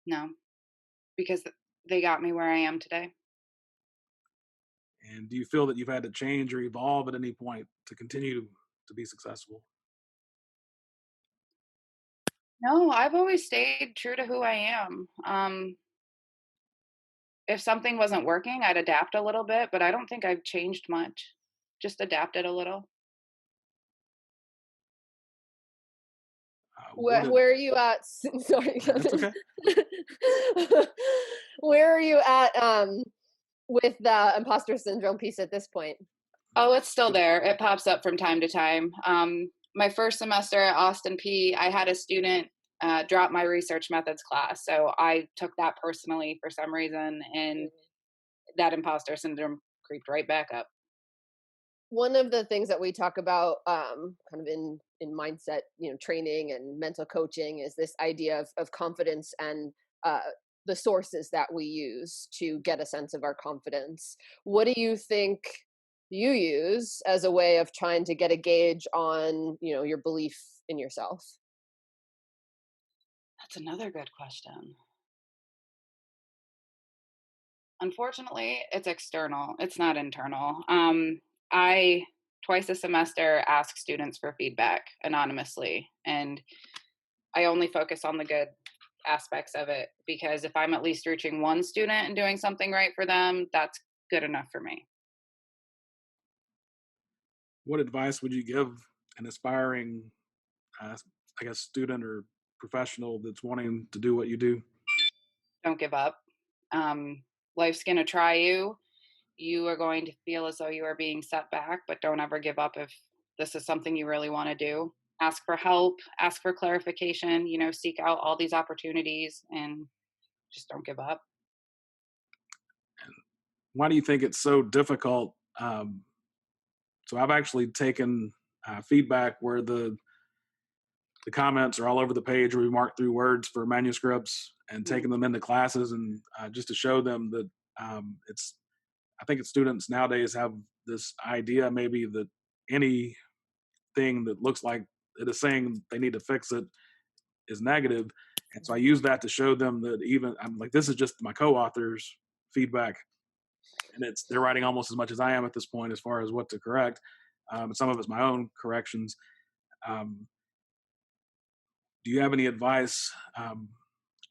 A: No, because they got me where I am today.
B: And do you feel that you've had to change or evolve at any point to continue to be successful?
A: No, I've always stayed true to who I am. If something wasn't working, I'd adapt a little bit, but I don't think I've changed much. Just adapted a little.
B: What
C: Where are you at? Sorry.
B: It's okay.
C: Where are you at with the imposter syndrome piece at this point?
A: Oh, it's still there. It pops up from time to time. My first semester at Austin P, I had a student drop my research methods class. So I took that personally for some reason, and that imposter syndrome creeped right back up.
C: One of the things that we talk about kind of in mindset, training and mental coaching is this idea of confidence and uh, the sources that we use to get a sense of our confidence. What do you think you use as a way of trying to get a gauge on your belief in yourself?
A: That's another good question. Unfortunately, it's external. It's not internal. I twice a semester ask students for feedback anonymously, and I only focus on the good aspects of it because if I'm at least reaching one student and doing something right for them, that's good enough for me.
B: What advice would you give an aspiring, uh, I guess, student or professional that's wanting to do what you do?
A: Don't give up. Um, Life's going to try you. You are going to feel as though you are being set back, but don't ever give up if this is something you really want to do. Ask for help, ask for clarification, seek out all these opportunities and just don't give up.
B: Why do you think it's so difficult? So I've actually taken feedback where the comments are all over the page where we mark through words for manuscripts and
A: Mhm.
B: taking them into classes and just to show them that it's I think it's students nowadays have this idea maybe that anything that looks like it is saying they need to fix it is negative. And so I use that to show them that even I'm like, this is just my co-author's feedback. And they're writing almost as much as I am at this point as far as what to correct. Some of it's my own corrections. Um, do you have any advice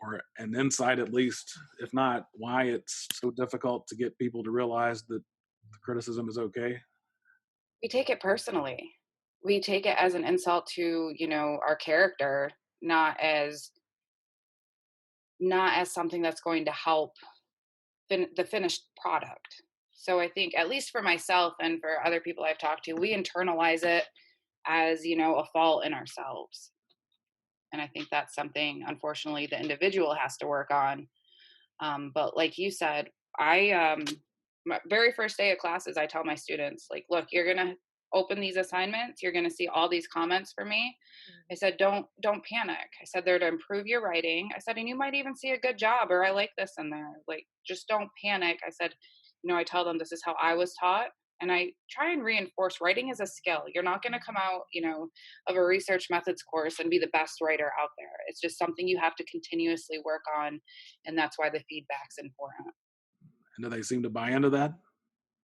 B: or an insight, at least, if not, why it's so difficult to get people to realize that the criticism is okay?
A: We take it personally. We take it as an insult to, our character, not as something that's going to help the finished product. So I think at least for myself and for other people I've talked to, we internalize it as, a fault in ourselves. And I think that's something, unfortunately, the individual has to work on. But like you said, my very first day of classes, I tell my students, like, look, you're gonna open these assignments, you're gonna see all these comments for me. I said, don't panic. I said they're to improve your writing. I said, and you might even see a good job or I like this in there. Like, just don't panic. I said, I tell them this is how I was taught. And I try and reinforce writing is a skill. You're not going to come out, of a research methods course and be the best writer out there. It's just something you have to continuously work on. And that's why the feedback's important.
B: And do they seem to buy into that?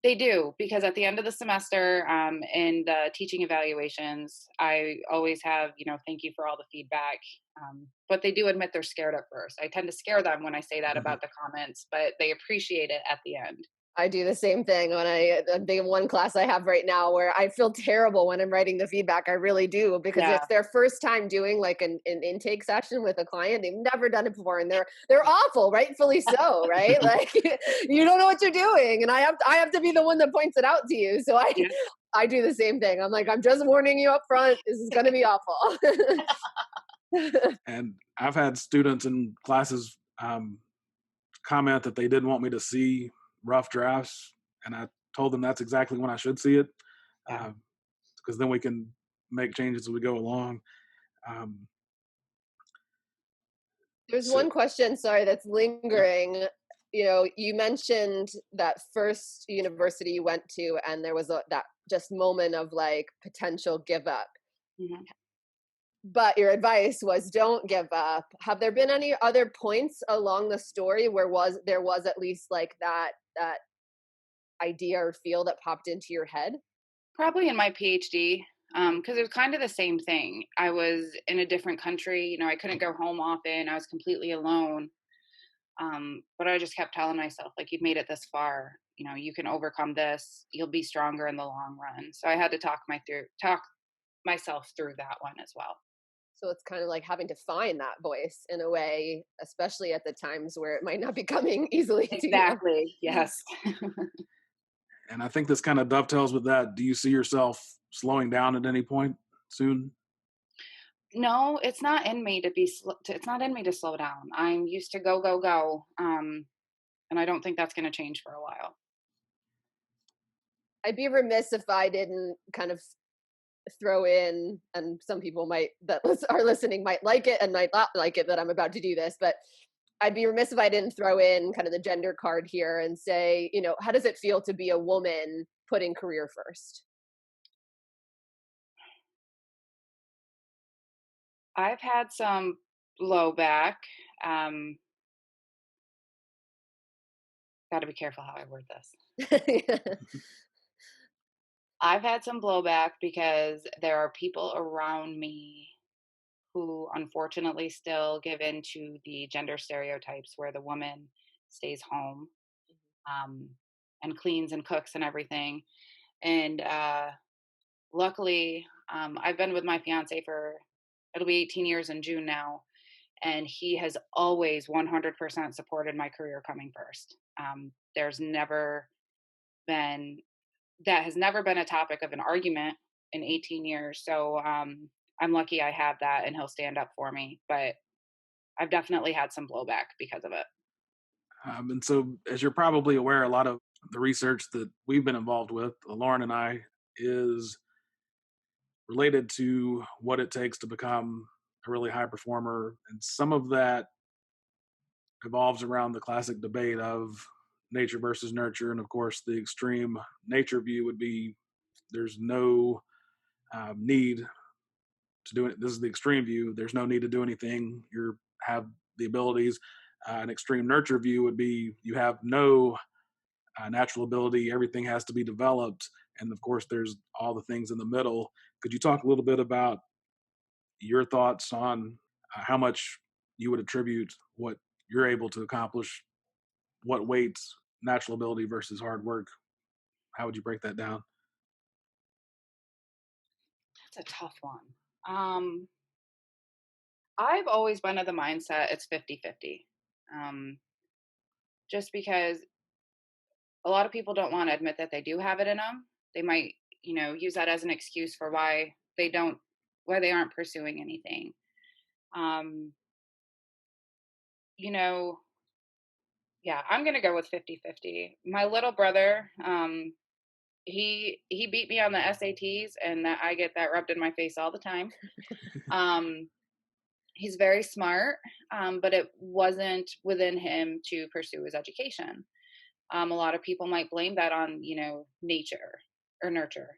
A: They do, because at the end of the semester, in the teaching evaluations, I always have, thank you for all the feedback. But they do admit they're scared at first. I tend to scare them when I say that about the comments, but they appreciate it at the end.
C: I do the same thing when the one class I have right now where I feel terrible when I'm writing the feedback. I really do, because
A: Yeah.
C: it's their first time doing like an intake session with a client. They've never done it before, and they're awful, rightfully so, right? Like you don't know what you're doing, and I have to be the one that points it out to you. So
A: Yeah.
C: I do the same thing. I'm like, I'm just warning you up front. This is going to be awful.
B: And I've had students in classes comment that they didn't want me to see rough drafts, and I told them that's exactly when I should see it,
A: Yeah.
B: because then we can make changes as we go along. Um,
C: There's
B: so,
C: one question, sorry, that's
B: yeah.
C: lingering. You know, you mentioned that first university you went to, and there was that just moment of like potential give up.
A: Mhm.
C: But your advice was don't give up. Have there been any other points along the story where there was at least like that idea or feel that popped into your head?
A: Probably in my PhD, because it was kind of the same thing. I was in a different country. I couldn't go home often. I was completely alone. But I just kept telling myself, like, you've made it this far. You can overcome this. You'll be stronger in the long run. So I had to talk myself through that one as well.
C: So it's kind of like having to find that voice in a way, especially at the times where it might not be coming easily to you.
A: Exactly. Yes.
B: And I think this kind of dovetails with that. Do you see yourself slowing down at any point soon?
A: No, it's not in me to it's not in me to slow down. I'm used to go, go, go. And I don't think that's going to change for a while.
C: I'd be remiss if I didn't kind of throw in, and some people might are listening might like it and might not like it that I'm about to do this, but I'd be remiss if I didn't throw in kind of the gender card here and say, how does it feel to be a woman putting career first?
A: I've had some blowback. Um, Got to be careful how I word this. I've had some blowback because there are people around me who unfortunately still give in to the gender stereotypes where the woman stays home, um, and cleans and cooks and everything. And luckily, I've been with my fiance for, it'll be 18 years in June now. And he has always 100% supported my career coming first. There's never been, that has never been a topic of an argument in 18 years. So I'm lucky I have that, and he'll stand up for me. But I've definitely had some blowback because of it.
B: And so, as you're probably aware, a lot of the research that we've been involved with, Lauren and I, is related to what it takes to become a really high performer. And some of that evolves around the classic debate of nature versus nurture. And of course, the extreme nature view would be there's no need to do it. This is the extreme view. There's no need to do anything. You have the abilities. An extreme nurture view would be you have no natural ability. Everything has to be developed. And of course, there's all the things in the middle. Could you talk a little bit about your thoughts on how much you would attribute what you're able to accomplish, what weights natural ability versus hard work? How would you break that down?
A: That's a tough one. I've always been of the mindset it's 50-50. Just because a lot of people don't want to admit that they do have it in them. They might, use that as an excuse for why they aren't pursuing anything. Um, you know, yeah, I'm going to go with 50-50. My little brother, he beat me on the SATs, and that I get that rubbed in my face all the time. Um, he's very smart, but it wasn't within him to pursue his education. A lot of people might blame that on, nature or nurture.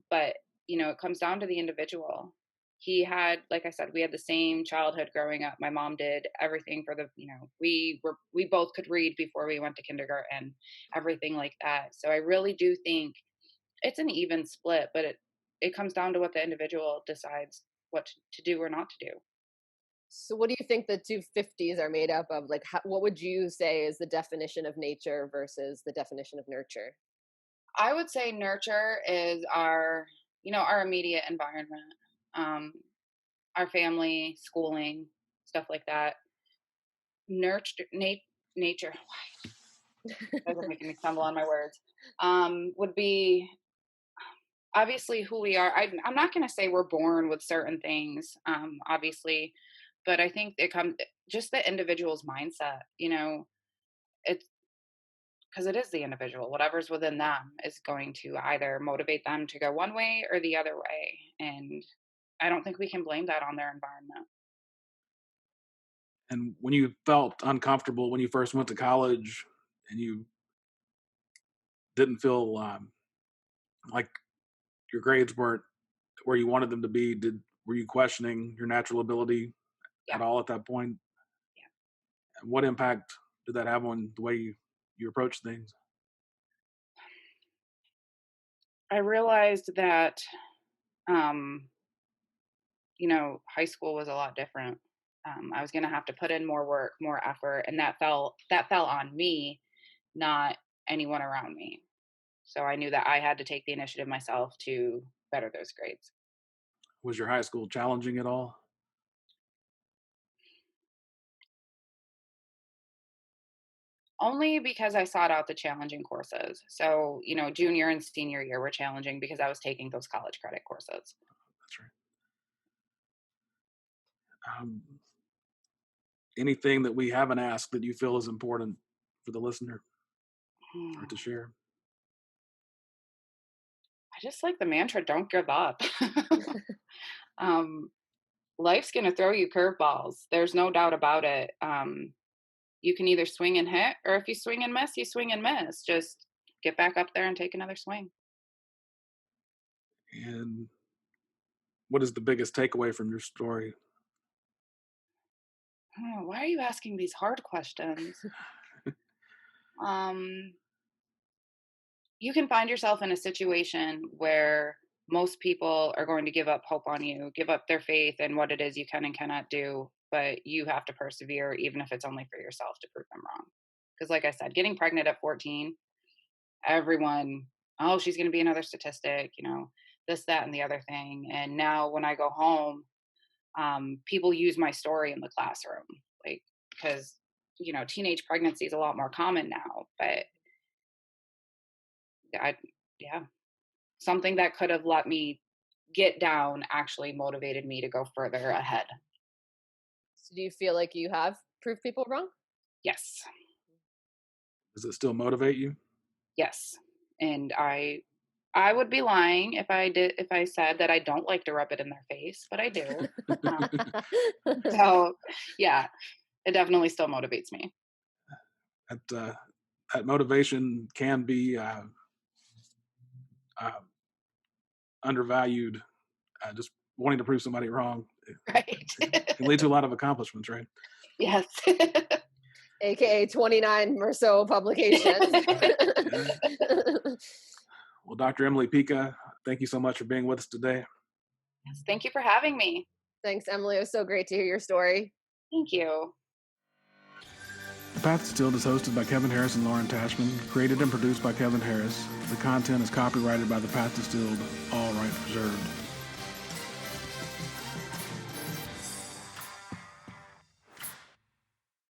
A: But it comes down to the individual. He had, like I said, we had the same childhood growing up. My mom did everything for we both could read before we went to kindergarten, everything like that. So I really do think it's an even split, but it comes down to what the individual decides what to do or not to do.
C: So what do you think the two 50s are made up of? Like, what would you say is the definition of nature versus the definition of nurture?
A: I would say nurture is our immediate environment, um, our family, schooling, stuff like that. Nature, guys are making me stumble on my words. Would be obviously who we are. I'm not going to say we're born with certain things, obviously, but I think it comes just the individual's mindset. It's because it is the individual. Whatever's within them is going to either motivate them to go one way or the other way, and I don't think we can blame that on their environment.
B: And when you felt uncomfortable when you first went to college and you didn't feel like your grades weren't where you wanted them to be, were you questioning your natural ability
A: Yeah,
B: at all at that point?
A: yeah.
B: And what impact did that have on the way you approach things?
A: I realized that um, high school was a lot different. I was going to have to put in more work, more effort, and that fell on me, not anyone around me. So I knew that I had to take the initiative myself to better those grades.
B: Was your high school challenging at all?
A: Only because I sought out the challenging courses. So, junior and senior year were challenging because I was taking those college credit courses.
B: That's right. Anything that we haven't asked that you feel is important for the listener or to share?
A: I just like the mantra, don't give up. um, Life's going to throw you curveballs. There's no doubt about it. You can either swing and hit, or if you swing and miss, you swing and miss. Just get back up there and take another swing.
B: And what is the biggest takeaway from your story?
A: Oh, why are you asking these hard questions? um, you can find yourself in a situation where most people are going to give up hope on you, give up their faith in what it is you can and cannot do, but you have to persevere, even if it's only for yourself to prove them wrong. Because, like I said, getting pregnant at 14, everyone, oh, she's going to be another statistic, this, that, and the other thing. And now when I go home, people use my story in the classroom, like, because, teenage pregnancy is a lot more common now, but yeah, something that could have let me get down actually motivated me to go further ahead.
C: So do you feel like you have proved people wrong?
A: Yes.
B: Does it still motivate you?
A: Yes. And I would be lying if I said that I don't like to rub it in their face, but I do. um, so yeah, it definitely still motivates me.
B: That motivation can be undervalued. Just wanting to prove somebody wrong,
A: Right.
B: it can lead to a lot of accomplishments, right?
A: Yes.
C: AKA 29 or so publications.
B: Yeah. Well, Dr. Emily Pica, thank you so much for being with us today.
A: Yes, thank you for having me.
C: Thanks, Emily. It was so great to hear your story.
A: Thank you.
B: The Path Distilled is hosted by Kevin Harris and Lauren Tashman, created and produced by Kevin Harris. The content is copyrighted by The Path Distilled, all rights reserved.